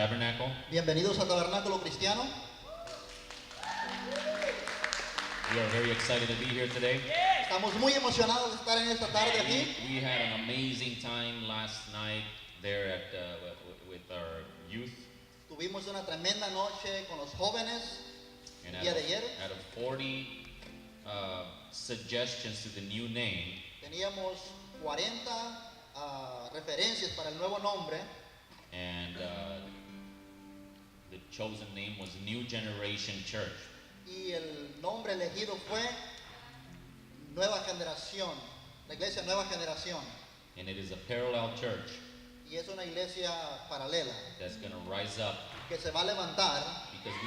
Tabernacle. Bienvenidos a Tabernáculo Cristiano. We are very excited to be here today. Estamos muy emocionados de estar en esta tarde aquí. We had an amazing time last night there at with our youth. Tuvimos una tremenda noche con los jóvenes And el día de ayer. out of 40 suggestions to the new name, Teníamos 40 referencias para el nuevo nombre. and the chosen name was New Generation Church. Y el nombre elegido fue Nueva Generación, la iglesia Nueva Generación. And it is a parallel church Y es una iglesia paralela that's going to rise up que se va a levantar because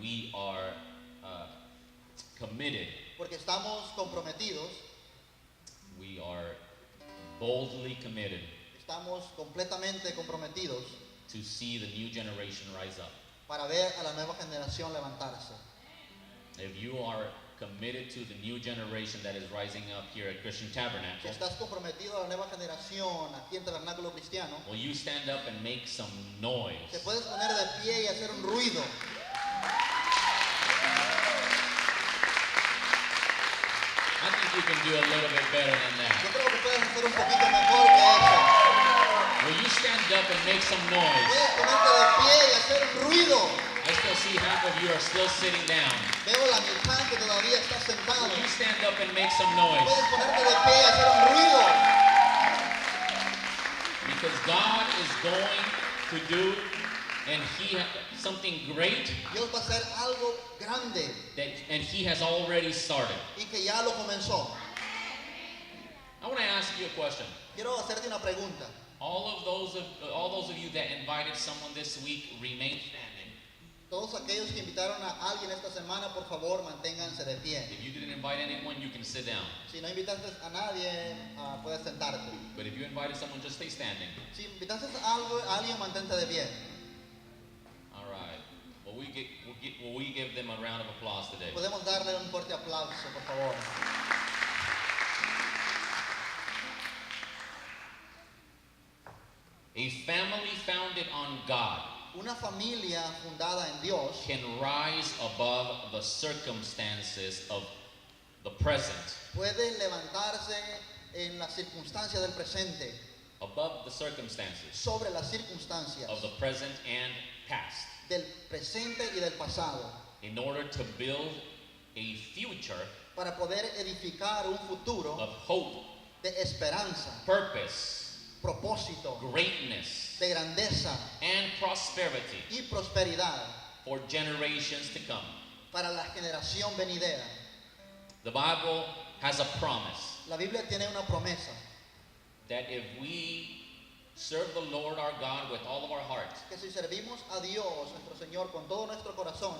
we are committed. porque estamos comprometidos, We are boldly committed estamos completamente comprometidos to see the new generation rise up. para ver a la nueva generación levantarse. If you are committed to the new generation that is rising up here at Christian Si Tabernacle, estás comprometido a la nueva generación aquí en Tabernáculo Cristiano, will you stand up and make some noise? te puedes poner de pie y hacer un ruido. I think you can do a little bit better than Yo that. creo que puedes hacer un poquito mejor que eso. Will you stand up and make some noise? Puedes ponerte de pie y hacer un ruido. I still see half of you are still sitting down. Veo la mitad que todavía está sentado. Will you stand up and make some noise? Puedes ponerte de pie y hacer un ruido. Because God is going to do something great Dios va a hacer algo grande and He has already started. y que ya lo comenzó. I want to ask you a question. Quiero hacerte una pregunta. All those of you that invited someone this week, remain standing. Todos aquellos que invitaron a alguien esta semana, por favor, manténganse de pie. If you didn't invite anyone, you can sit down. Si no invitaste a nadie, puedes sentarte. But if you invited someone, just stay standing. Si invitaste a alguien, mantente de pie. All right. Will we give them a round of applause today? Podemos darle un fuerte aplauso, por favor. A family founded on God Una familia fundada en Dios can rise above the circumstances of the present, puede levantarse en las circunstancias del presente, above the circumstances sobre las circunstancias of the present and past, del presente y del pasado, in order to build a future para poder edificar un futuro of hope, de esperanza, purpose, propósito, greatness, de grandeza and prosperity y prosperidad for generations to come. para la generación venidera. The Bible has a promise La Biblia tiene una promesa that if we serve the Lord our God with all of our heart, que si servimos a Dios, nuestro Señor, con todo nuestro corazón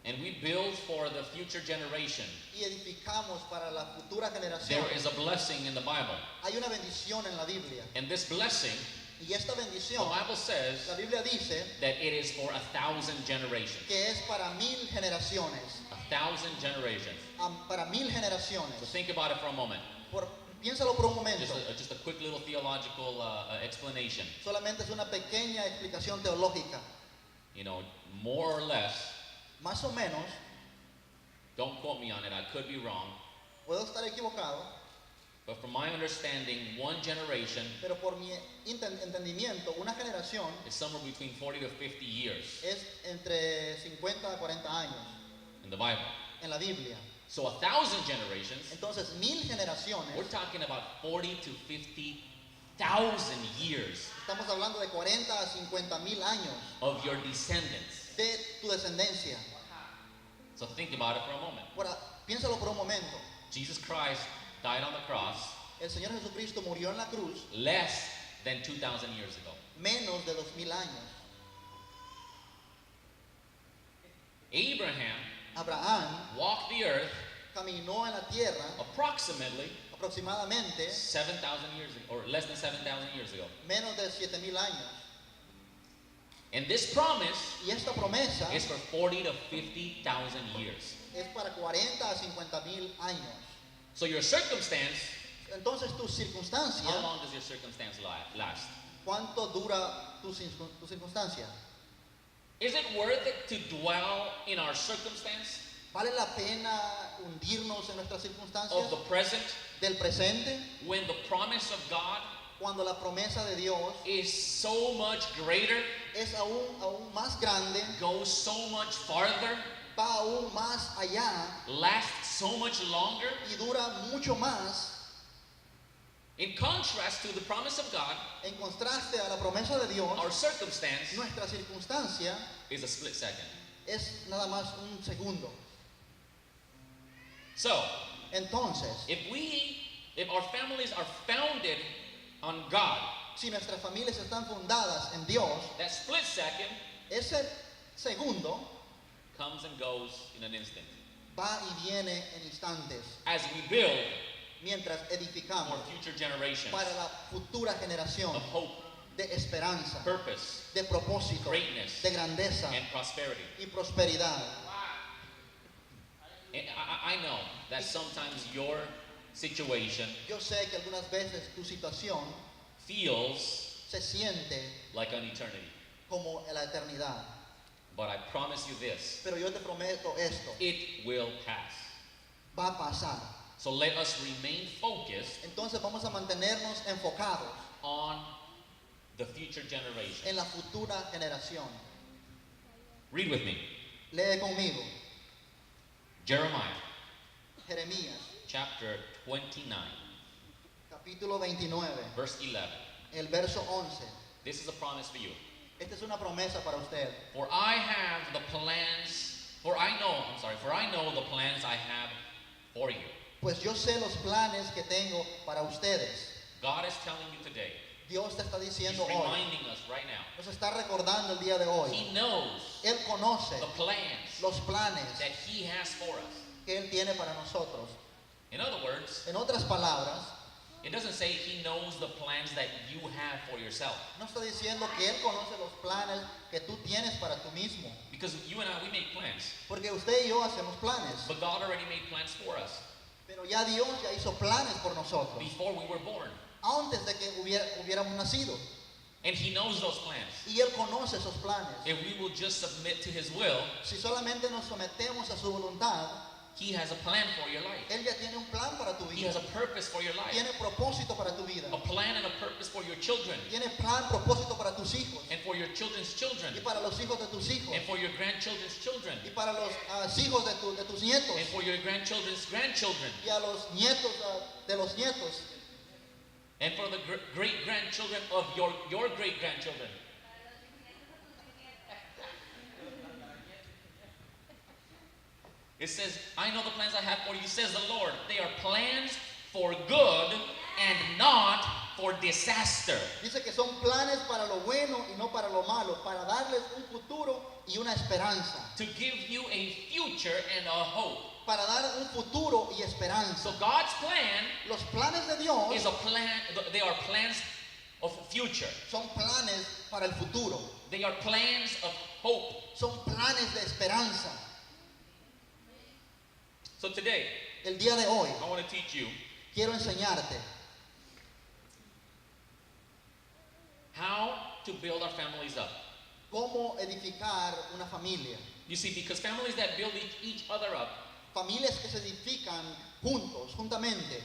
and we build for the future generation, y edificamos para la futura generación, there is a blessing in the Bible. hay una bendición en la Biblia. And this blessing, Y esta the bendición, Bible says la Biblia dice that it is for 1,000 generations. que es para 1000 generaciones. 1,000 generations. Para 1000 generaciones. So think about it for a moment. Piénsalo por un momento. Just a quick little theological explanation. Solamente es una pequeña explicación teológica. You know, more or less, Más o menos, don't quote me on it, I could be wrong, puedo estar equivocado, but from my understanding, one generation pero por mi entendimiento, una generación is somewhere between 40 to 50 years es entre 50 a 40 años in the Bible. en la Biblia. So 1,000 generations, Entonces, 1000 generaciones, we're talking about 40 to 50,000 years estamos hablando de 40 a 50,000 años of your descendants. de tu descendencia. So think about it for a moment. Ahora, piénsalo por un momento. Jesus Christ died on the cross El Señor Jesucristo murió en la cruz less than 2,000 years ago. menos de 2000 años. Abraham Abraham walked the earth caminó en la tierra approximately aproximadamente 7,000 years ago, or less than 7,000 years ago. menos de 7000 años. And this promise Y esta promesa is for 40 to 50,000 years. es para 40 a 50,000 años. So your circumstance, Entonces tu circunstancia, how long does your circumstance last? ¿Cuánto dura tu circunstancia? Is it worth it to dwell in our circumstance ¿Vale la pena hundirnos en nuestras of circunstancias the present del presente when the promise of God cuando la promesa de Dios is so much greater, es aún más grande, goes so much farther, va aún más allá lasts so much longer? y dura mucho más? In contrast to the promise of God, En contraste a la promesa de Dios, our circumstance nuestra circunstancia is a split second. es nada más un segundo. So, Entonces, if our families are founded on God, si nuestras familias están fundadas en Dios, that split second ese segundo comes and goes in an instant. va y viene en instantes As we build mientras for edificamos future generations para la futura generación of hope, de esperanza, purpose, de propósito, greatness, de grandeza and prosperity. y prosperidad. And I know that sometimes your situation Yo sé que algunas veces tu situación feels se siente like an eternity. como en la eternidad, But I promise you this, pero yo te prometo esto, it will pass. va a pasar. So let us remain focused Entonces vamos a mantenernos enfocados on the future generation. en la futura generación. Read with me. Lee conmigo, Jeremiah Jeremías, chapter 29, capítulo 29, verse 11. el verso 11. This is a promise for you. Esta es una promesa para usted. For I know the plans I have for you. Pues yo sé los planes que tengo para ustedes. God is telling you today. Dios te está He's diciendo hoy, reminding us right now. nos está recordando el día de hoy. He knows Él conoce the plans los planes that He has for us. que Él tiene para nosotros. In other words, En otras palabras, it doesn't say He knows the plans that you have for yourself. no está diciendo que Él conoce los planes que tú tienes para tú mismo. Because you and I, we make plans. Porque usted y yo hacemos planes. But God already made plans for us Pero ya Dios ya hizo planes por nosotros. before we were born. Antes de que hubiéramos nacido. And He knows those plans. Y Él conoce esos planes. If we will just submit to His will, Si solamente nos sometemos a su voluntad, He has a plan for your life. Él ya tiene un plan para tu He vida. has a purpose for your life. Tiene propósito para tu vida. A plan and a purpose for your children. Tiene plan, propósito para tus hijos. And for your children's children. Y para los hijos de tus hijos. And for your grandchildren's children. Y para los hijos de tus nietos. And for your grandchildren's grandchildren. Y a los nietos de los nietos. And for the great-grandchildren of your great-grandchildren. It says, I know the plans I have for you, says the Lord. They are plans for good and not for disaster. Dice que son planes para lo bueno y no para lo malo, para darles un futuro y una esperanza, To give you a future and a hope. para dar un futuro y esperanza. So God's plan Los planes de Dios is a plan, they are plans of future. son planes para el futuro, They are plans of hope. son planes de esperanza. So today, El día de hoy I want to teach you quiero enseñarte how to build our families up. cómo edificar una familia. You see, because families that build each other up, Familias que se edifican juntos, juntamente.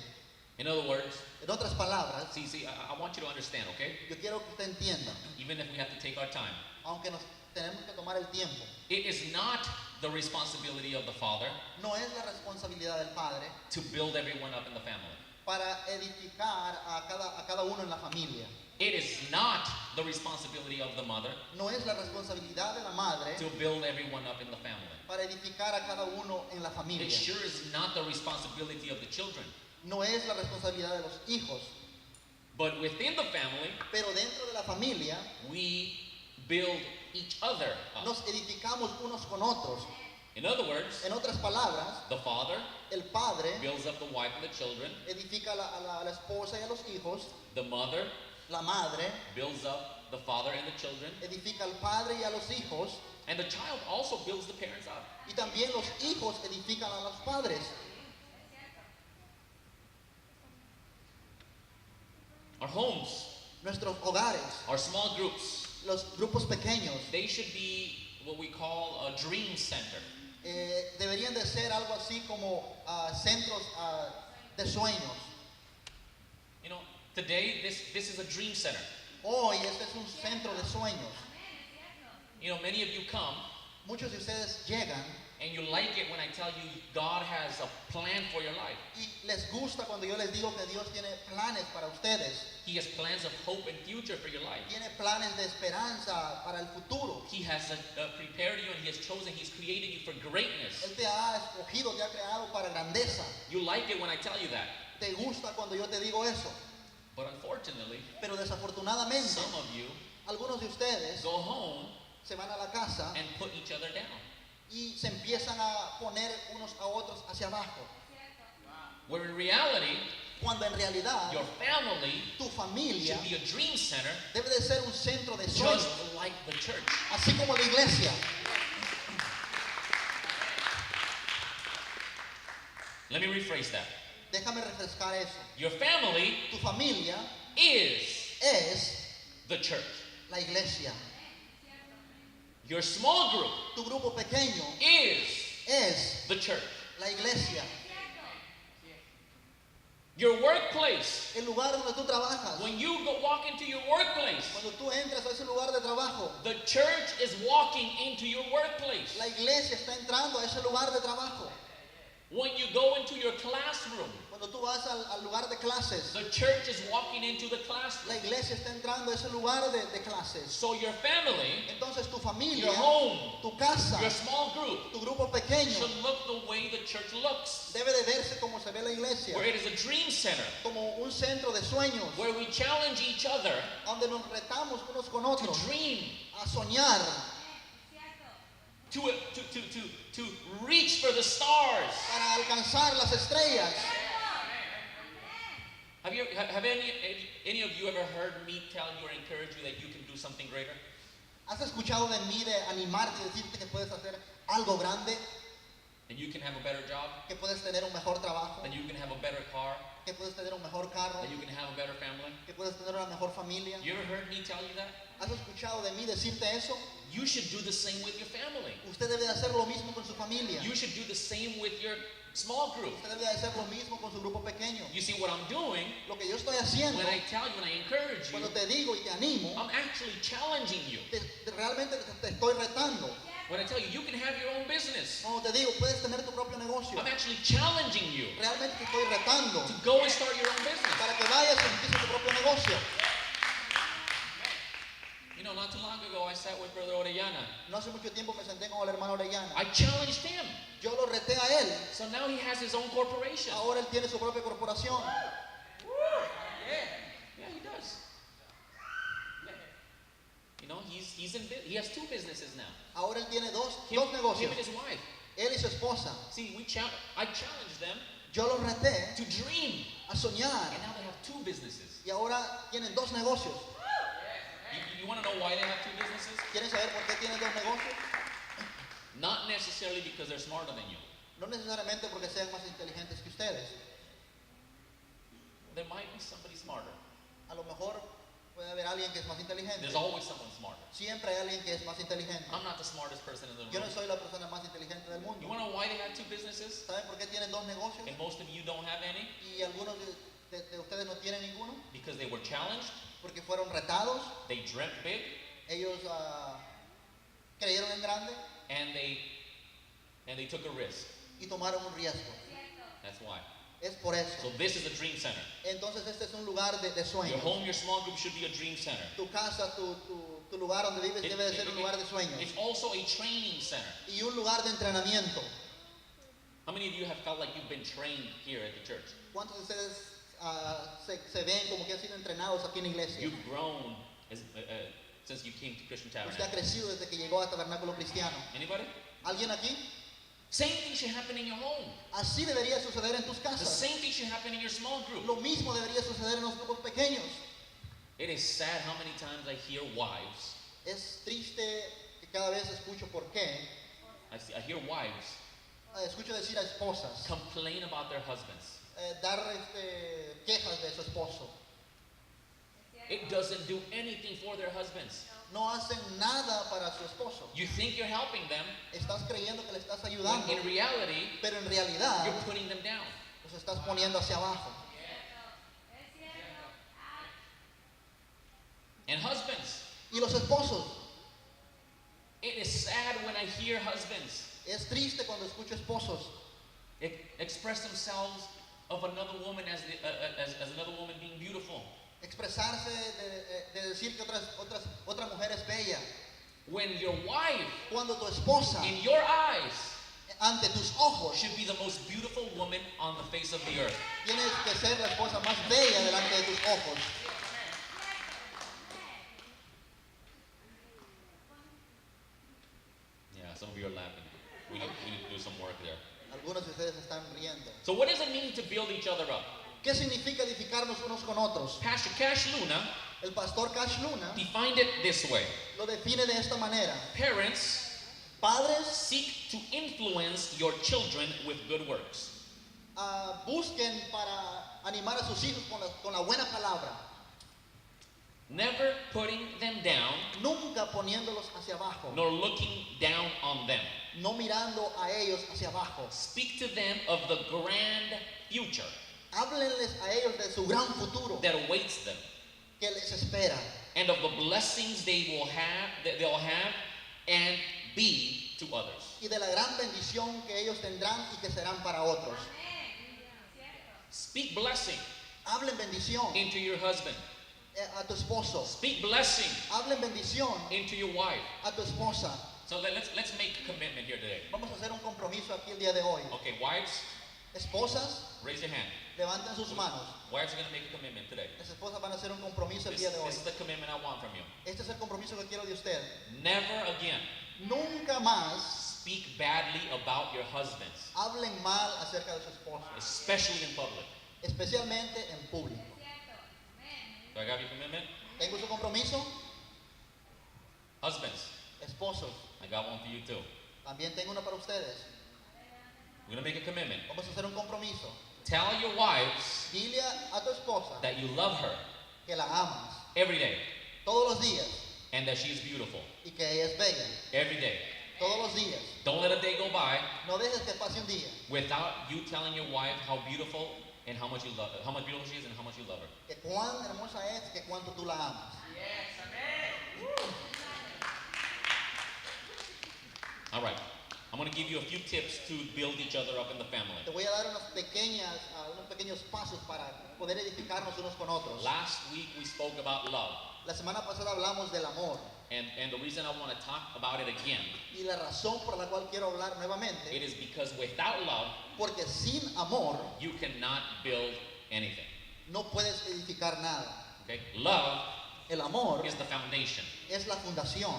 in other words, En otras palabras, see, I want you to understand, okay? yo quiero que usted entienda, Even if we have to take our time. aunque nos tenemos que tomar el tiempo, It is not the responsibility of the father no es la responsabilidad del padre to build everyone up in the family. para edificar a cada uno en la familia. It is not the responsibility of the mother No es la responsabilidad de la madre to build everyone up in the family. para edificar a cada uno en la It familia. sure is not the responsibility of the children. No es la responsabilidad de los hijos, But within the family, pero dentro de la familia we build each other up. nos edificamos unos con otros. In other words, En otras palabras, the father el padre builds up the wife and the children. edifica a la esposa y a los hijos, The mother la madre builds up the father and the children. edifica al padre y a los hijos, And the child also builds the parents up. y también los hijos edifican a los padres. Our homes Nuestros hogares, our small groups, los grupos pequeños, they should be what we call a dream center. deberían de ser algo así como centros de sueños. You know, today this is a dream center. Hoy este es un centro de sueños. You know, many of you come Muchos de ustedes llegan and you like it when I tell you God has a plan for your life. y les gusta cuando yo les digo que Dios tiene planes para ustedes. He has plans of hope and future for your life. Tiene planes de esperanza para el futuro. He has prepared you and He has chosen, He's created you for greatness. Él te ha escogido, te ha creado para grandeza. You like it when I tell you that. Te gusta cuando yo te digo eso. But unfortunately, Pero desafortunadamente, some of you algunos de ustedes go home se van a la casa and put each other down. y se empiezan a poner unos a otros hacia abajo. Where in reality, Cuando en realidad your family tu familia should be a dream center debe de ser un centro de sueños, just like the church. así como la iglesia. Let me rephrase that. Déjame refrescar eso. Your family Tu familia is es the church. la iglesia. Your small group Tu grupo pequeño es the church. la iglesia. Your workplace, El lugar donde tú trabajas. when you walk into your workplace, Cuando tú entras a ese lugar de trabajo, the church is walking into your workplace. la iglesia está entrando a ese lugar de trabajo. When you go into your classroom, Cuando tú vas al lugar de clases, the church is walking into the la classroom. iglesia está entrando a ese lugar de clases. So your family, Entonces tu familia, your home, tu casa, your small group tu grupo pequeño should look the way the church looks. debe de verse como se ve la iglesia, Where it is a dream center, como un centro de sueños, where we challenge each other donde nos retamos unos con to otros dream, a soñar, to reach for the stars. para alcanzar las estrellas. Have any of you ever heard me tell you or encourage you that you can do something greater? ¿Has escuchado de mí de animarte y decirte que puedes hacer algo grande, And you can have a better job, que puedes tener un mejor trabajo, that you can have a better car, que puedes tener un mejor carro, that you can have a better family? que puedes tener una mejor familia? You ever heard me tell you that? ¿Has escuchado de mí decirte eso? You should do the same with your family. Usted debe de hacer lo mismo con su familia. You should do the same with your small group. Usted debe de hacer lo mismo con su grupo pequeño. You see what I'm doing Lo que yo estoy haciendo, when I tell you, when I encourage you, cuando te digo y te animo, I'm actually challenging you. realmente te estoy retando. When I tell you, you can have your own business, Cuando te digo, puedes tener tu propio negocio, I'm actually challenging you realmente te estoy retando to go and start your own business. para que vayas y empieces tu propio negocio. You know, not too long ago, I sat with Brother Orellana. No hace mucho tiempo me senté con el hermano Orellana. I challenged him. Yo lo reté a él. So now he has his own corporation. Ahora él tiene su propia corporación. Yeah, he does. You know, he has two businesses now. Ahora él tiene dos Him negocios. and his wife. Él y su esposa. See, I challenged them Yo los reté to dream, a soñar. and now they have two businesses. Y ahora tienen dos negocios. You want to know why they have two businesses? ¿Quieren saber por qué tienen dos negocios? Not necessarily because they're smarter than you. No necesariamente porque sean más inteligentes que ustedes. There might be somebody smarter. A lo mejor puede haber alguien que es más inteligente. There's always someone smarter. Siempre hay alguien que es más inteligente. I'm not the smartest person in the Yo room. no soy la persona más inteligente del mundo. You want to know why they have two businesses? ¿Saben por qué tienen dos negocios? And most of you don't have any? Y algunos de ustedes no tienen ninguno. Because they were challenged, Porque fueron retados. they dreamt big, Ellos creyeron en grande and they took a risk. y tomaron un riesgo. That's why. Es por eso. So this is a dream center. Entonces este es un lugar de Your sueños. home, your small group should be a dream center. Tu casa, tu lugar donde vives debe de ser un lugar de sueños. It's also a training center. Y un lugar de entrenamiento. How many of you have felt like you've been trained here at the church? ¿Cuántos de ustedes se ven como que han sido entrenados aquí en la iglesia? You've grown since you came to Christian Usted ha Tabernacle. crecido desde que llegó a Tabernáculo Cristiano. Anybody? ¿Alguien aquí? Same thing should happen in your home. Así debería suceder en tus The casas. same thing should happen in your small group. Lo mismo debería suceder en los grupos pequeños. It is sad how many times I hear wives. Es triste que cada vez escucho por qué. I hear wives Escucho decir a esposas complain about their husbands. dar quejas de su esposo. It doesn't do anything for their husbands. No hacen nada para su esposo. You think you're helping them, Estás creyendo que le estás when ayudando, in reality, pero en realidad you're putting them down. los estás poniendo hacia abajo. And husbands, Y los esposos, it is sad when I hear husbands es triste cuando escucho esposos express themselves of another woman as another woman being beautiful. expresarse de decir que otra mujer es bella. When your wife, Cuando tu esposa, in your eyes, ante tus ojos, should be the most beautiful woman on the face of the earth. tienes que ser la esposa más bella delante de tus ojos. Yeah, some of you are laughing. We need to do some work there. Algunos de ustedes están riendo. So what does it mean to build each other up? ¿Qué significa edificarnos unos con otros? Pastor Cash Luna El pastor Cash Luna defined it this way. lo define de esta manera. Parents, Padres, seek to influence your children with good works. busquen para animar a sus hijos con la buena palabra, Never putting them down, nunca poniéndolos hacia abajo, nor looking down on them. no mirando a ellos hacia abajo. Speak to them of the grand future Háblenles a ellos de su gran futuro that awaits them, que les espera and of the blessings they'll have and be to others. y de la gran bendición que ellos tendrán y que serán para otros. Speak blessing Hablen bendición into your husband. A tu esposo. Speak blessing Hablen bendición into your wife. a tu esposa. So let's make a commitment here today. Vamos a hacer un compromiso aquí el día de hoy. Okay, wives, Esposas, raise your hand. levanten sus manos. Wives are going to make a commitment today. Las esposas van a hacer un compromiso el This, día de hoy. this is the commitment I want from you. Este es el compromiso que quiero de usted. Never again Nunca más speak badly about your husbands, hablen mal acerca de su esposa, especially in public. especialmente en público. Do I got your commitment? ¿Tengo su compromiso? Husbands, Esposos, I got one for you too. también tengo uno para ustedes. We're going to make a commitment. Vamos a hacer un compromiso. Tell your wives Dile a tu esposa that you love her que la amas every day todos los días and that she is beautiful y que ella es bella every day. todos los días. Don't let a day go by No dejes que pase un día without you telling your wife how beautiful and how much you love her, how much beautiful she is and how much you love her. que cuán hermosa es, que cuánto tú la amas. All right. I'm going to give you a few tips to build each other up in the family. Te voy a dar unos pequeños pasos para poder edificarnos unos con otros. Last week we spoke about love. La semana pasada hablamos del amor And the reason I want to talk about it again, y la razón por la cual quiero hablar it nuevamente, is because without love, porque sin amor you cannot build anything. no puedes edificar nada. Okay? Love El amor is the foundation. es la fundación,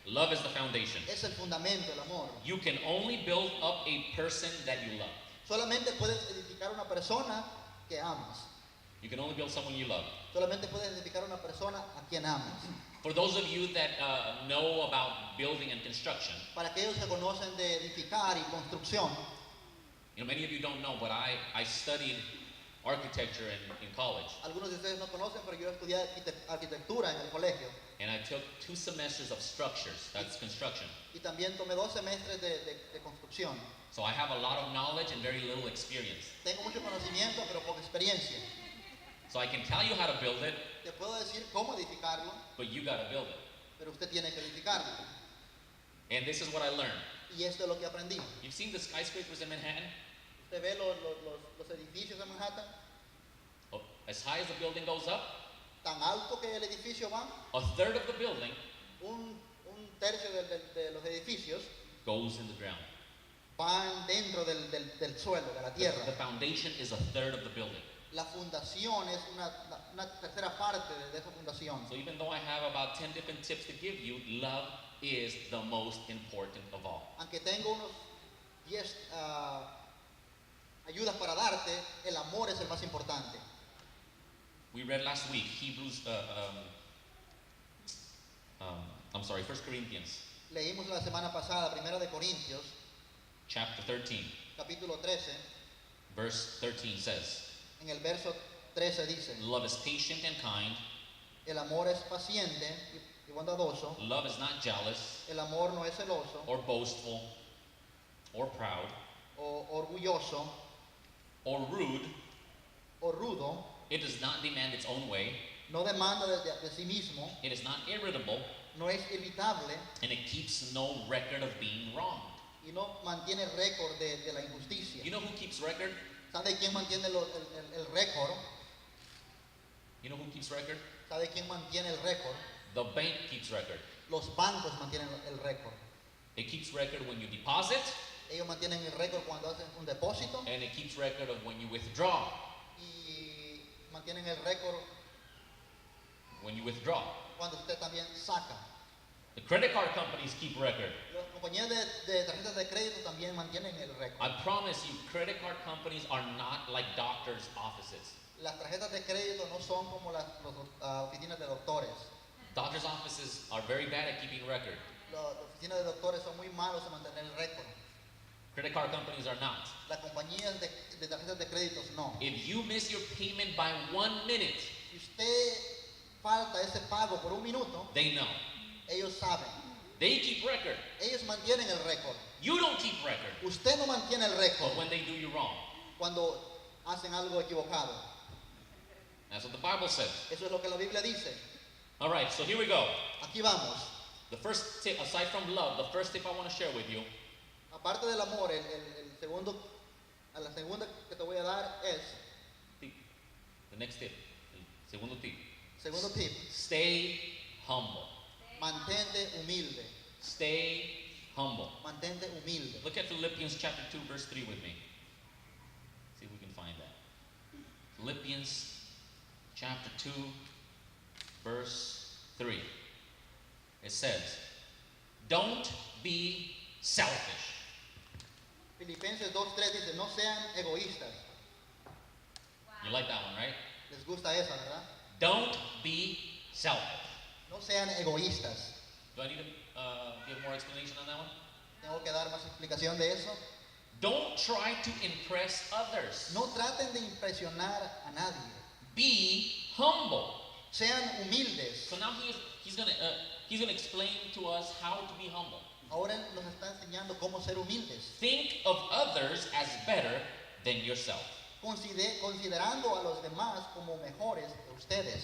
Love is the foundation. es el fundamento, el amor. You can only build up a person that you love. Solamente puedes edificar una persona que amas. You can only build someone you love. Solamente puedes edificar una persona a quien amas. For those of you that know about building and construction, Para aquellos que conocen de edificar y construcción, you know, many of you don't know, but I studied architecture in college. algunos de ustedes no conocen, pero yo estudié arquitectura en el colegio And I took 2 semesters of structures, that's construction. y también tomé 2 semestres de construcción. So I have a lot of knowledge and very little experience. Tengo mucho conocimiento, pero poca experiencia. So I can tell you how to build it, Te puedo decir cómo edificarlo, but you gotta build it. pero usted tiene que edificarlo. And this is what I learned. Y esto es lo que aprendí. You've seen the skyscrapers in Manhattan? Usted ve los edificios de Manhattan, Oh, as high as the building goes up, tan alto que el edificio va, a third of the building un tercio de los edificios goes in the ground. van dentro del suelo, de la The tierra. foundation is a third of the building. La fundación es una tercera parte de esa fundación. So even though I have about 10 different tips to give you, love is the most important of all. Aunque tengo unos 10 ayudas para darte, el amor es el más importante. We read last week Hebrews, 1 Corinthians Leímos la semana pasada, 1 de Corintios, chapter 13, capítulo 13, verse 13 says, en el verso 13 dice, love is patient and kind. El amor es paciente y bondadoso. Love is not jealous El amor no es celoso or boastful or proud o orgulloso or rude. o rudo. It does not demand its own way. No demanda de sí mismo. It is not irritable, No es irritable and it keeps no record of being wrong. y no mantiene récord de la injusticia. You know who keeps record? ¿Sabe quién mantiene el récord? You know who keeps record? ¿Sabe quién mantiene el récord? The bank keeps record. Los bancos mantienen el récord. It keeps record when you deposit, Ellos mantienen el récord cuando hacen un depósito and it keeps record of when you withdraw. y mantienen el récord When you withdraw. cuando usted también saca. The credit card companies keep record. Las compañías de tarjetas de crédito también mantienen el récord. I promise you, credit card companies are not like doctors' offices. Las tarjetas de crédito no son como las oficinas de doctores. Doctors' offices are very bad at keeping record. Las oficinas de doctores son muy malos en mantener el récord. Credit card companies are not. Las compañías de tarjetas de créditos no. If you miss your payment by 1 minute, Si usted falta ese pago por un minuto, they know. ellos saben. They keep record. Ellos mantienen el récord. You don't keep record. Usted no mantiene el récord But when they do you wrong. cuando hacen algo equivocado. That's what the Bible says. Eso es lo que la Biblia dice. All right, so here we go. Aquí vamos. The first tip, aside from love, the first tip I want to share with you Aparte del amor, la segunda que te voy a dar es, tip. The next tip. El segundo tip. segundo tip, Stay humble. mantente humilde. Stay humble. Mantente humilde. Look at Philippians chapter 2, verse 3 with me. See if we can find that. Philippians chapter 2, verse 3. It says, don't be selfish. Filipenses 2:3 dice, no sean egoístas. You like that one, right? Les gusta esa, ¿verdad? Don't be selfish. No sean egoístas. Do I need to give more explanation on that one? Tengo que dar más explicación de eso. Don't try to impress others. No traten de impresionar a nadie. Be humble. Sean humildes. So now he's gonna explain to us how to be humble. Ahora nos está enseñando cómo ser humildes. Think of others as better than yourself. Considerando a los demás como mejores que ustedes.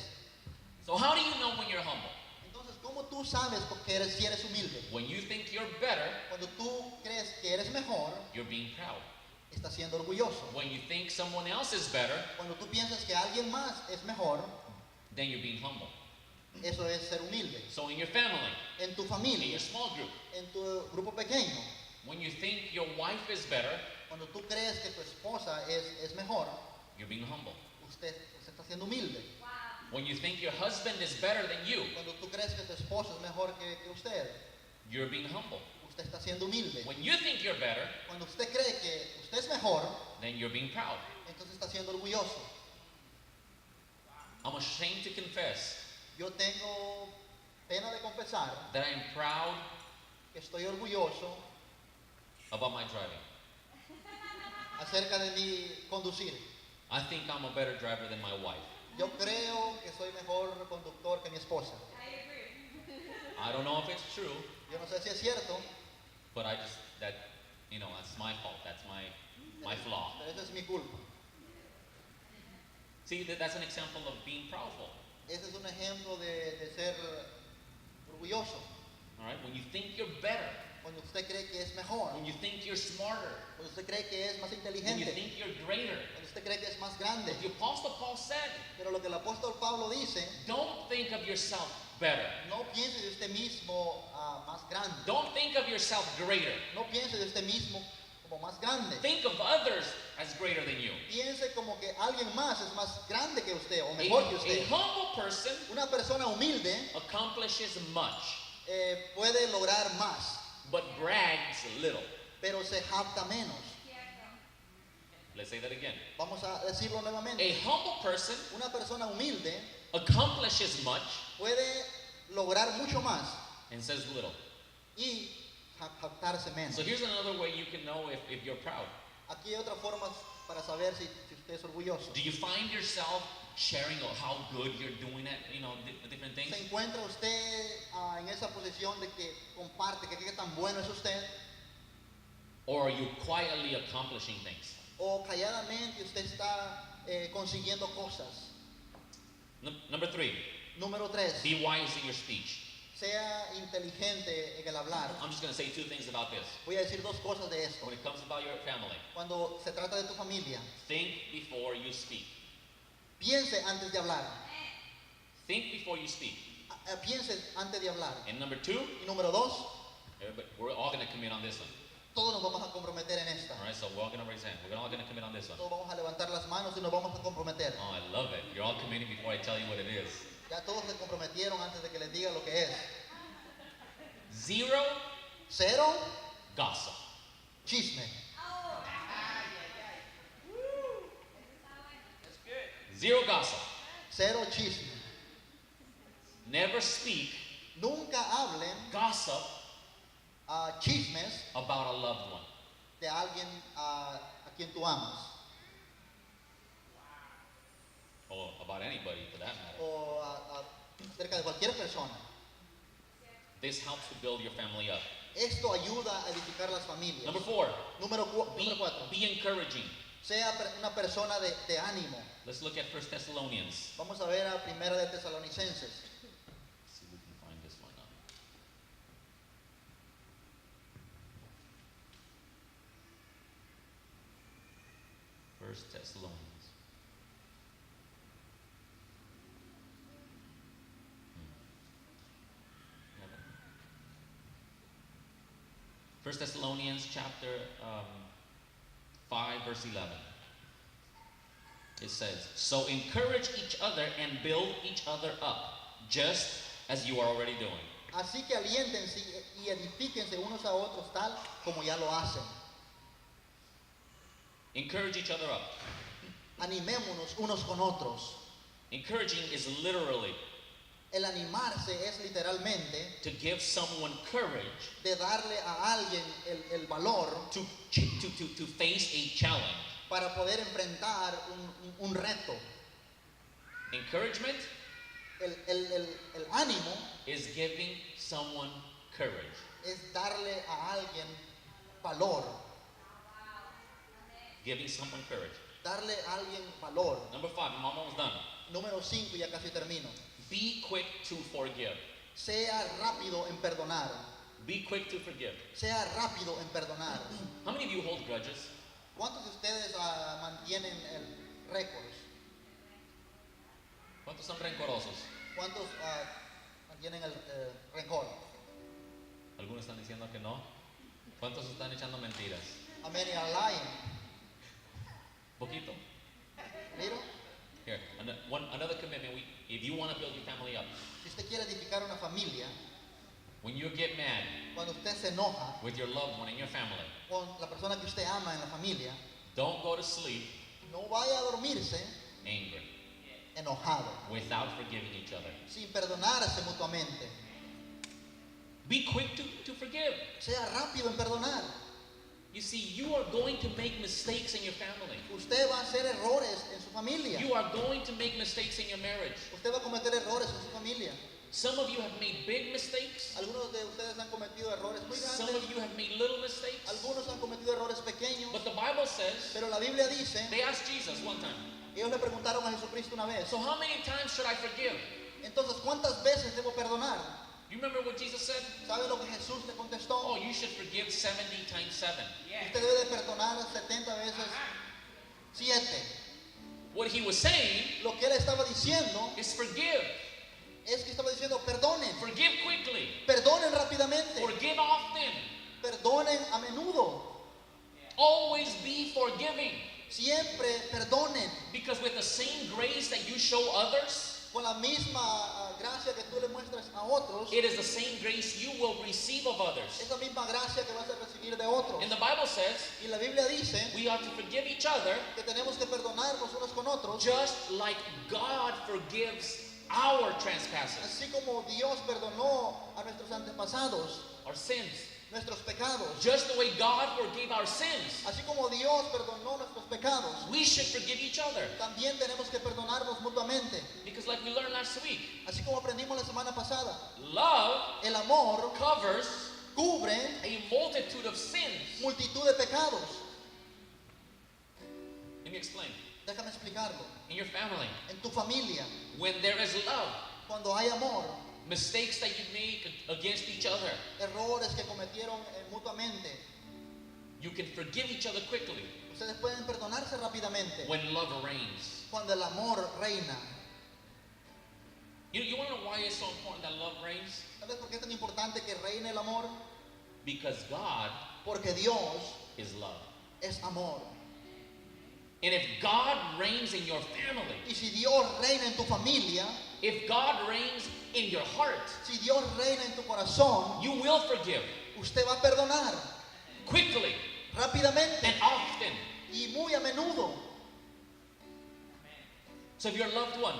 So how do you know when you're humble? Entonces, ¿cómo tú sabes si eres humilde? When you think you're better, Cuando tú crees que eres mejor, you're being proud. estás siendo orgulloso. When you think someone else is better, Cuando tú piensas que alguien más es mejor, then you're being humble. eso es ser humilde. So in your family, En tu in familia, your small group, en tu grupo pequeño, when you think your wife is better, cuando tú crees que tu esposa es mejor, you're being humble. usted está siendo humilde. When you think your husband is better than you, Cuando tú crees que tu esposo es mejor que usted, you're being humble. usted está siendo humilde. When you think you're better, Cuando usted cree que usted es mejor, then you're being proud. entonces está siendo orgulloso. I'm ashamed to confess Yo tengo pena de confesar that I'm proud que estoy orgulloso about my driving. acerca de mi conducir. I think I'm a better driver than my wife. Yo creo que soy mejor conductor que mi esposa. I don't know if it's true, Yo no sé si es cierto, but that's my fault. That's my flaw. pero eso es mi culpa. See, that's an example of being proudful. Ese es un ejemplo de ser orgulloso. All right? When you think you're better, Cuando usted cree que es mejor, when you think you're smarter, cuando usted cree que es más when you inteligente, think you're greater. cuando usted cree que es más grande. The Apostle Paul said, Pero lo que el apóstol Pablo dice, don't think of yourself better. no piense de usted mismo más grande. Don't think of yourself greater. No piense de usted mismo como más grande. Think of others as greater than you. Piense como que alguien más es más grande que usted o A, mejor que a usted. humble person Una persona humilde accomplishes much, puede lograr más, but brags little. pero se jacta menos. Let's say that again. Vamos a decirlo nuevamente. A humble person Una persona humilde accomplishes much puede lograr mucho más and says little. y jactarse menos. So here's another way you can know if you're proud. Aquí hay otra forma para saber si usted es orgulloso. Do you find yourself sharing of how good you're doing at, different things? ¿Se encuentra usted en esa posición de que comparte, que qué tan bueno es usted? Or are you quietly accomplishing things? ¿O calladamente usted está consiguiendo cosas? Number 3, Número 3, be wise in your speech. sea inteligente en el hablar. I'm just going to say 2 things about this. Voy a decir 2 cosas de esto. When it comes about your family, Cuando se trata de tu familia, think before you speak. piense antes de hablar. Think before you speak. Piense antes de hablar. And number 2, Y número 2, we're all going to commit on this one. todos nos vamos a comprometer en esta. All right, so we're all going to raise hands. We're all going to commit on this one. Todos vamos a levantar las manos y nos vamos a comprometer. Oh, I love it. You're all committing before I tell you what it is. Ya todos se comprometieron antes de que les diga lo que es. 0 0, gossip. chisme. 0 gossip. 0 chisme. Never speak Nunca hablen gossip chismes about a loved one. de alguien a quien tú amas. Or about anybody for that matter. O acerca de cualquier persona. This helps to build your family up. Esto ayuda a edificar las familias. Number 4, Número 4. be encouraging. Sea una persona de ánimo. Let's look at 1 Thessalonians. Vamos a ver a Primera de Tesalonicenses. Let's see if we can find this one out. 1 Thessalonians. 1 Thessalonians chapter 5 verse 11. It says, so encourage each other and build each other up, just as you are already doing. Así que aliéntense y edifíquense unos a otros tal como ya lo hacen. Encourage each other up. Animémonos unos con otros. Encouraging is literally El animarse es literalmente to give someone courage de darle a alguien el valor to face a challenge. para poder enfrentar un reto. Encouragement El ánimo is giving someone courage. es darle a alguien valor. Giving someone courage. Darle a alguien valor. Number 5, I'm almost done. Número 5, ya casi termino. Be quick to forgive. Sea rápido en perdonar. Be quick to forgive. Sea rápido en perdonar. How many of you hold grudges? ¿Cuántos de ustedes mantienen el récords? ¿Cuántos son rencorosos? ¿Cuántos mantienen el rencor? Algunos están diciendo que no. ¿Cuántos están echando mentiras? How many are lying? Poquito. Little? Here, another commitment. If you want to build your family up, Si usted quiere edificar una familia, when you get mad cuando usted se enoja with your loved one in your family, con la persona que usted ama en la familia, don't go to sleep no vaya a dormirse angry, enojado, without forgiving each other. sin perdonarse mutuamente. Be quick to forgive. Sea rápido en perdonar. You see, you are going to make mistakes in your family. Usted va a hacer errores en su familia. You are going to make mistakes in your marriage. Usted va a cometer errores en su familia. Some of you have made big mistakes. Algunos de ustedes han cometido errores muy Some grandes. of you have made little mistakes. Algunos han cometido errores pequeños. But the Bible says, Pero la Biblia dice, they asked Jesus one time, ellos le preguntaron a Jesucristo una vez, so how many times should I forgive? entonces, ¿cuántas veces debo perdonar? You remember what Jesus said? ¿Sabe lo que Jesús le contestó? Oh, you should forgive 70 times 7. Usted debe de perdonar 70 veces 7. What he was saying Lo que él estaba diciendo is forgive. es que estaba diciendo, perdonen, Forgive quickly. perdonen rápidamente, Forgive often. perdonen a menudo, Always be forgiving. siempre perdonen, Because with the same grace that you show others, con la misma gracia que tú le muestras a otros, it is the same grace you will receive of others. esa misma gracia que vas a recibir de otros. And the Bible says Y la Biblia dice we ought to forgive each other que tenemos que perdonarnos unos con otros, just like God forgives our trespasses, así como Dios perdonó a nuestros antepasados our sins. nuestros pecados. Just the way God forgave our sins, Así como Dios perdonó nuestros pecados, we should forgive each other. también tenemos que perdonarnos mutuamente. Because like we learned last week, Así como aprendimos la semana pasada, love el amor covers cubre a multitude of sins. multitud de pecados. Let me explain. Déjame explicarlo. In your family, En tu familia, when there is love, cuando hay amor, mistakes that you make against each other, errores que cometieron mutuamente, you can forgive each other quickly ustedes pueden perdonarse rápidamente when love reigns. cuando el amor reina. You want to know why it's so important that love reigns? ¿Sabes por qué es tan importante que reine el amor? Because God Porque Dios is love. es amor. And if God reigns in your family, Y si Dios reina en tu familia, if God reigns in your heart, si Dios reina en tu corazón, you will forgive usted va a perdonar quickly rápidamente and often. y muy a menudo. So if your loved one,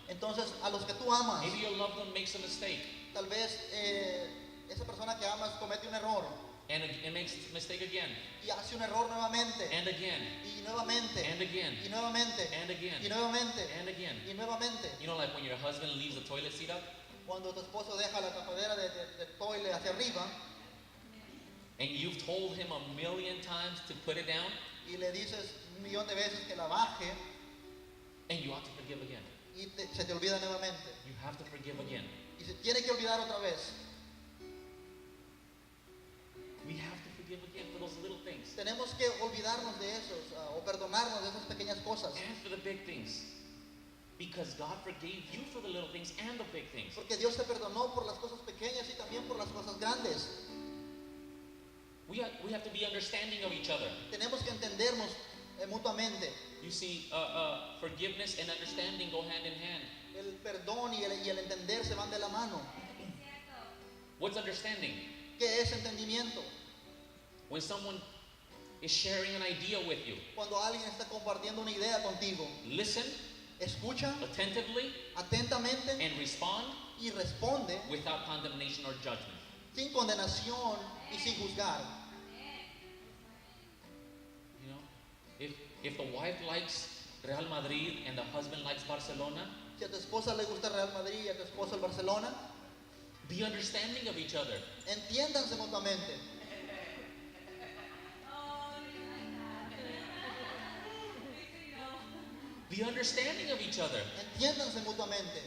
Entonces, a los que tú amas, maybe your loved one makes a mistake tal vez esa persona que amas comete un error and makes a mistake again y hace un error nuevamente and again y nuevamente and again y nuevamente and again y nuevamente and again. y nuevamente. You know, like when your husband leaves the toilet seat up Cuando tu esposo deja la tapadera del toile hacia arriba and you've told him 1,000,000 times to put it down, y le dices 1,000,000 de veces que la baje and you have to forgive again. y se te olvida nuevamente You have to forgive again. y se tiene que olvidar otra vez. We have to forgive again for those little things Tenemos que olvidarnos de esos o perdonarnos de esas pequeñas cosas, and for the big things. Because God forgave you for the little things and the big things. porque Dios te perdonó por las cosas pequeñas y también por las cosas grandes. We have to be understanding of each other. Tenemos que entendernos mutuamente. You see, forgiveness and understanding go hand in hand. El perdón y el entender se van de la mano. What's understanding? ¿Qué es entendimiento? When someone is sharing an idea with you, Cuando alguien está compartiendo una idea contigo, listen escucha attentively atentamente and respond y responde without condemnation or judgment. sin condenación y sin juzgar. You know, if the wife likes Real Madrid and the husband likes Barcelona, Si a tu esposa le gusta el Real Madrid y a tu esposo el Barcelona, be understanding of each other. entiéndanse mutuamente. Be understanding of each other. Entiéndanse mutuamente.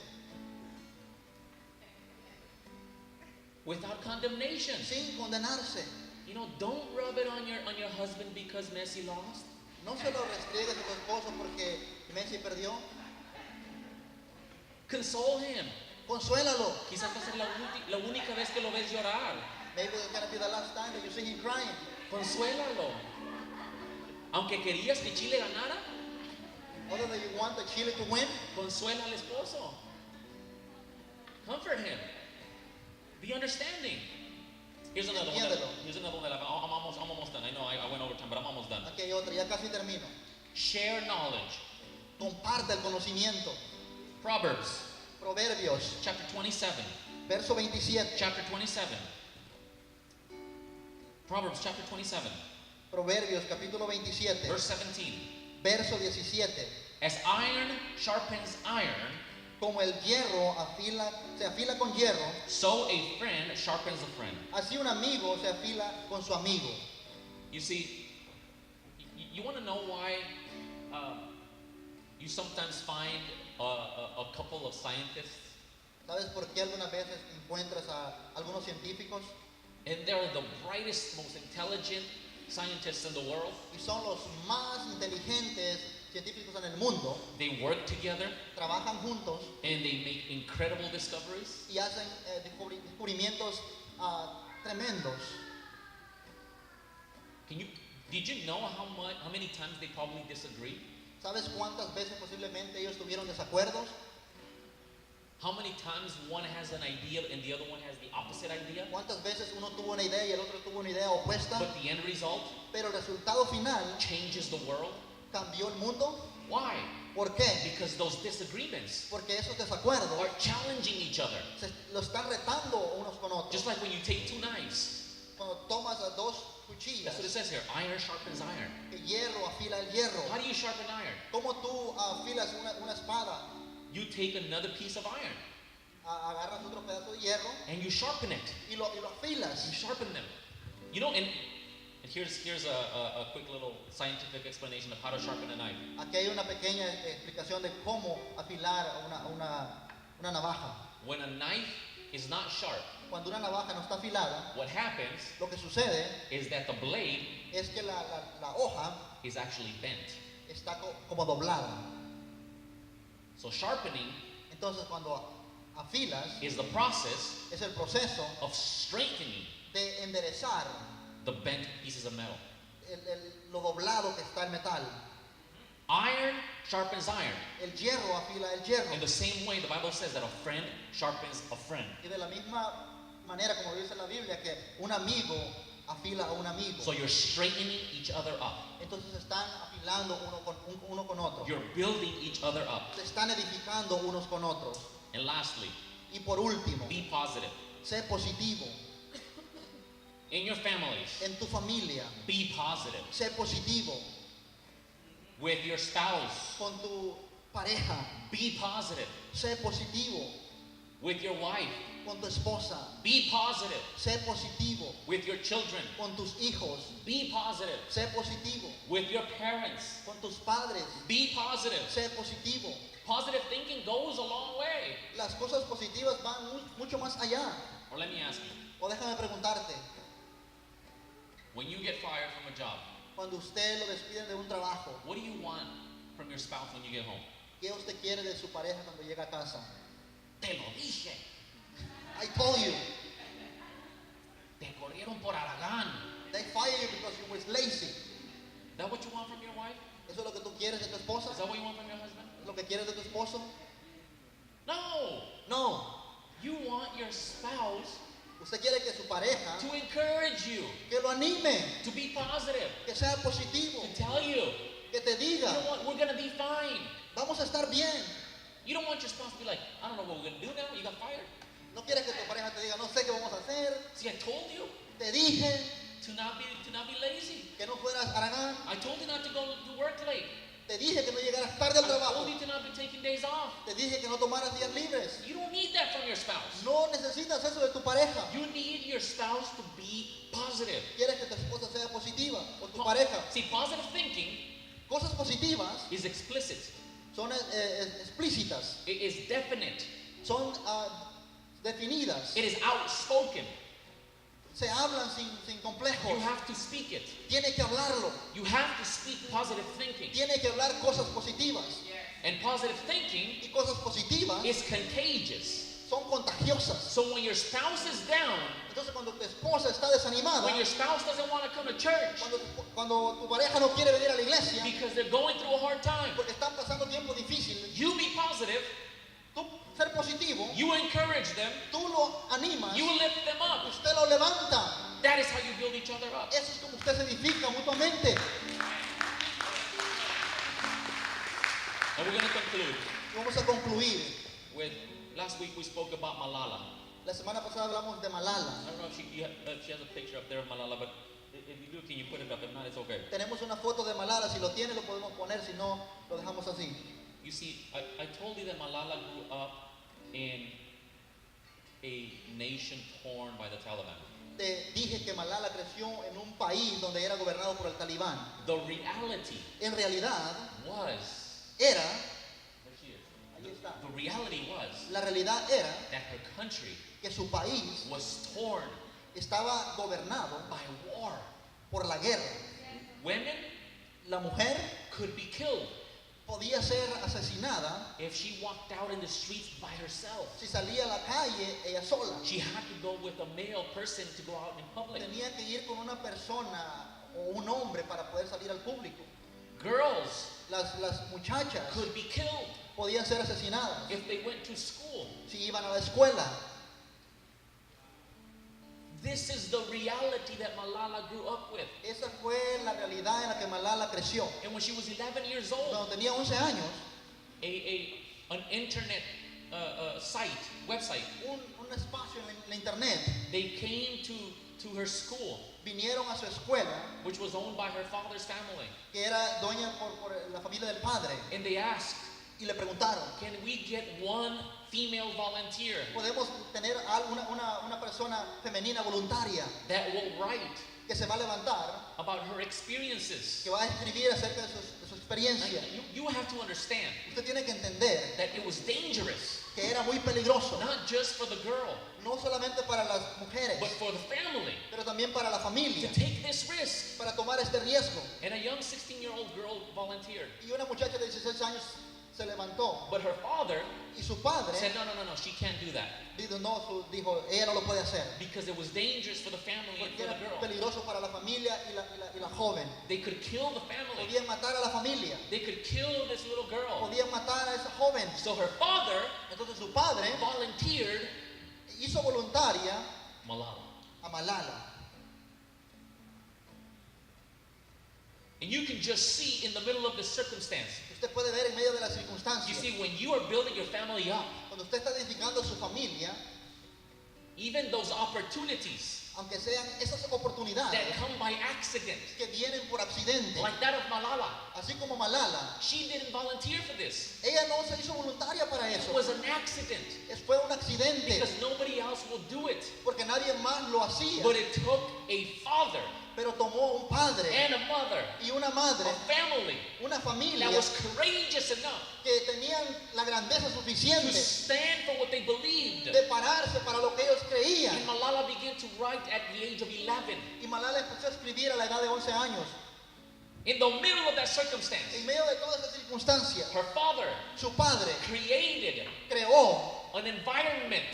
Without condemnation. Sin condenarse. You know, don't rub it on your husband because Messi lost. No se lo restriegues a tu esposo porque Messi perdió. Console him. Consuélalo. Quizás va a ser la única vez que lo ves llorar. Maybe it's gonna be the last time that you see him crying. Consuélalo. Aunque querías que Chile ganara, Other than you want the Chile to win, consuela al esposo. Comfort him. Be understanding. Here's another one. Entiéndelo. Here's another one that I'm almost done. I know I went over time, but I'm almost done. aquí hay otra, ya casi termino. Share knowledge. Comparte el conocimiento. Proverbs Proverbios, chapter 27. verso 27. Chapter 27. Proverbs chapter 27. Proverbios, capítulo 27, Verse 17. verso 17. As iron sharpens iron, Como el hierro se afila con hierro, so a friend sharpens a friend. así un amigo se afila con su amigo. You see, you want to know why you sometimes find a couple of scientists, ¿Sabes por qué algunas veces encuentras a algunos científicos and they're the brightest, most intelligent scientists in the world? y son los más inteligentes científicos en el mundo? They work together Trabajan juntos and they make incredible discoveries. y hacen descubrimientos tremendos. Did you know how many times they probably disagree? ¿Sabes cuántas veces posiblemente ellos tuvieron desacuerdos? How many times one has an idea and the other one has the opposite idea? ¿Cuántas veces uno tuvo una idea y el otro tuvo una idea opuesta? But the end result Pero el resultado final changes the world. cambió el mundo. Why? ¿Por qué? Because those disagreements Porque esos desacuerdos are challenging each other. lo están retando unos con otros. Just like when you take two knives cuando tomas a dos That's what it cuchillas, says here. Iron sharpens iron. el hierro afila el hierro. How do you sharpen iron? ¿Cómo tú afilas una espada? You take another piece of iron Agarras otro pedazo de hierro and you sharpen it. y lo afilas. You sharpen them. You know, and here's a quick little scientific explanation of how to sharpen a knife. Aquí hay una pequeña explicación de cómo afilar una navaja. When a knife is not sharp, Cuando una navaja no está afilada, what happens lo que sucede is that the blade es que la hoja is actually bent. está como doblada. So sharpening Entonces cuando afilas is the process es el proceso of strengthening de enderezar the bent pieces of metal. lo doblado que está el metal. Iron sharpens iron. El hierro afila el hierro. In the same way, the Bible says that a friend sharpens a friend. Y de la misma manera como dice la Biblia que un amigo afila a un amigo. So you're straightening each other up. Entonces están afilando uno con otro. You're building each other up. Se están edificando unos con otros. And lastly, Y por último, be positive. sé positivo. In your families, En tu familia, be positive. sé positivo. With your spouse, Con tu pareja, be positive. sé positivo. With your wife, Con tu esposa, be positive. sé positivo. With your children, Con tus hijos, be positive. sé positivo. With your parents, Con tus padres, be positive. sé positivo. Positive thinking goes a long way. Las cosas positivas van mucho más allá. Or let me ask you, O déjame preguntarte, when you get fired from a job, cuando usted lo despiden de un trabajo, what do you want from your spouse when you get home? ¿qué usted quiere de su pareja cuando llega a casa? Te lo dije. I told you, Te corrieron por Aragán. they fired you because you was lazy. Is that what you want from your wife? ¿Eso es lo que tú quieres de tu esposa? Is that what you want from your husband? ¿Es lo que quieres de tu esposo? No. No. You want your spouse Usted quiere que su pareja, to encourage you, que lo anime, to be positive, que sea positivo, to tell you, que te you diga, know what, we're going to be fine. vamos a estar bien. You don't want your spouse to be like, I don't know what we're going to do now. You got fired. No quieres que tu pareja te diga, no sé qué vamos a hacer, See, I told you te dije to not be lazy. que no fueras Aragán, I told you not to go to work late. te dije que no llegaras tarde al I trabajo, told you to not be taking days off. te dije que no tomaras días libres. You don't need that from your spouse. No necesitas eso de tu pareja. You need your spouse to be positive. Quieres que tu esposa sea positiva o tu pareja. See, positive thinking Cosas positivas is explicit. son explícitas, It is definite. son definidas, It is outspoken. se hablan sin You complejos. have to speak it. Tiene que hablarlo, You have to speak positive thinking. tiene que hablar cosas positivas. And positive thinking Y cosas positivas is contagious. son contagiosas. So when your spouse is down, Entonces cuando tu esposa está desanimada, when your spouse doesn't want to come to church cuando tu pareja no quiere venir a la iglesia because they're going through a hard time, porque están pasando tiempos difíciles, you be positive, tú ser positivo, you encourage them, tú lo animas, you lift them up. usted lo levanta. That is how you build each other up. Eso es como usted se edifica mutuamente. And we're going to conclude Y vamos a concluir. with, last week we spoke about Malala. La semana pasada hablamos de Malala. I don't know if she has a picture up there of Malala, but if you do, can you put it up? If not, it's okay. Tenemos una foto de Malala, si lo tiene lo podemos poner, si no lo dejamos así. You see, I told you that Malala grew up in a nation torn by the Taliban. Te dije que Malala creció en un país donde era gobernado por el Talibán. The reality En realidad was, era, there she is. ahí está, The reality was la realidad era that her country que su país was torn estaba gobernado by war. por la guerra. Women La mujer could be killed podía ser asesinada if she walked out in the streets by herself. si salía a la calle ella sola. She had to go with a male person to go out in public. Tenía que ir con una persona o un hombre para poder salir al público. Girls Las muchachas could be killed podían ser asesinadas if they went to school. si iban a la escuela. This is the reality that Malala grew up with. Esa fue la realidad en la que Malala creció. And when she was 11 years old, Cuando tenía 11 años, an internet website, un espacio en la internet they came to to her school, vinieron a su escuela, which was owned by her father's family, que era dueña por la familia del padre, and they asked, y le preguntaron, can we get one female volunteer ¿podemos tener una persona femenina voluntaria that will write que se va a levantar, about her experiences? que va a escribir acerca de su experiencia? You have to understand Usted tiene que entender that it was dangerous, que era muy peligroso, not just for the girl, no solamente para las mujeres, but for the family, pero también para la to familia, take this risk. para tomar este riesgo. And a young 16-year-old girl volunteered. Y una muchacha de 16 años se levantó, But her father y su padre said, no, she can't do that. dijo, ella no lo puede hacer, Because it was dangerous for the family and porque for era the girl. peligroso para la familia y la joven. They could kill the family. Podían matar a la familia, They could kill this little girl. podían matar a esa joven. So her father Entonces su padre volunteered hizo voluntaria Malala. a Malala. And you can just see in the middle of this circumstance. Usted puede ver en medio de las You circunstancias, see, when you are building your family up, cuando usted está edificando su familia, even those opportunities aunque sean esas oportunidades that come by accident, que vienen por accidente, like that of Malala, así como Malala, she didn't volunteer for this. ella no se hizo voluntaria para It eso. was an accident Fue un accidente, because nobody else will do it. porque nadie más lo hacía. But it took a father Pero tomó un padre and a mother, y una madre, a family una familia that was courageous enough que tenían la grandeza to suficiente stand for what they believed. de pararse para lo que ellos creían. And Malala began to write at the age of 11. Y Malala empezó a escribir a la edad de 11 años. In the middle of that circumstance, En medio de toda esa circunstancia, her father su padre created creó an environment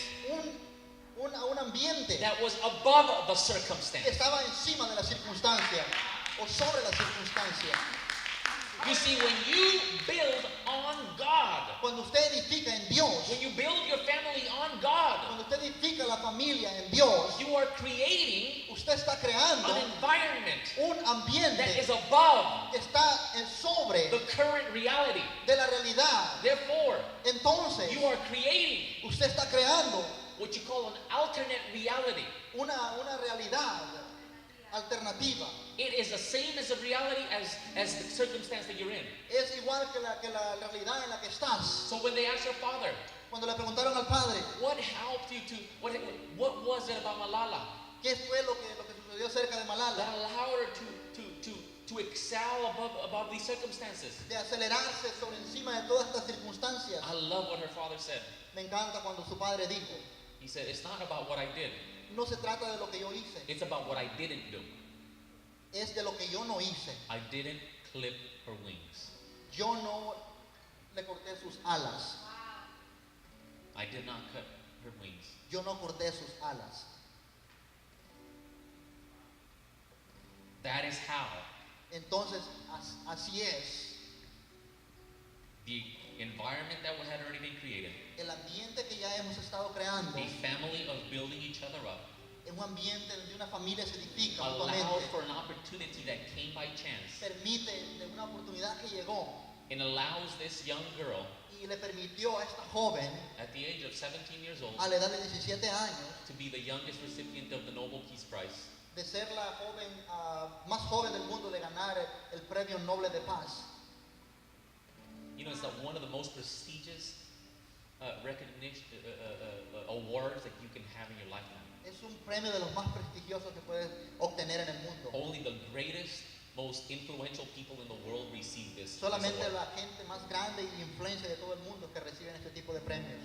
un ambiente that was above the que circumstance. estaba encima de la circunstancia o sobre la circunstancia. You see, when you build on God, Cuando usted edifica en Dios, when you build your family on God, cuando usted edifica la familia en Dios, you are creating usted está creando an environment un that ambiente is above que está sobre the current reality. de la realidad. Therefore, Entonces, you are creating usted está creando what you call an alternate reality. una realidad alternativa. It is the same as the reality as the circumstance that you're in. Es igual que la realidad en la que estás. So when they asked her father, Cuando le preguntaron al padre, what helped you to, what was it about Malala ¿qué fue lo que sucedió acerca de that Malala? allowed her to excel above these circumstances? De acelerarse sobre encima de todas estas circunstancias. I love what her father said. Me encanta cuando su padre dijo, He said, it's not about what I did. no se trata de lo que yo hice, It's about what I didn't do. es de lo que yo no hice. I didn't clip her wings. Yo no le corté sus alas. I did not cut her wings. Yo no corté sus alas. That is how Entonces, así es. the environment that had already been created, El ambiente que ya hemos estado creando, a family of building each other up, es un ambiente donde una familia se edifica allowed mutuamente, for an opportunity that came by chance, permite de una oportunidad que llegó and allows this young girl y le permitió a esta joven, at the age of 17 years old a la edad de 17 años, to be the youngest recipient of the Nobel Peace Prize. de ser la joven más joven del mundo de ganar el premio Nobel de Paz. You know, it's one of the most prestigious recognition awards that you can have in your lifetime. Es un premio de los más prestigiosos que puedes obtener en el mundo. Only the greatest, most influential people in the world receive this Solamente award. la gente más grande y influencia de todo el mundo que reciben este tipo de premios.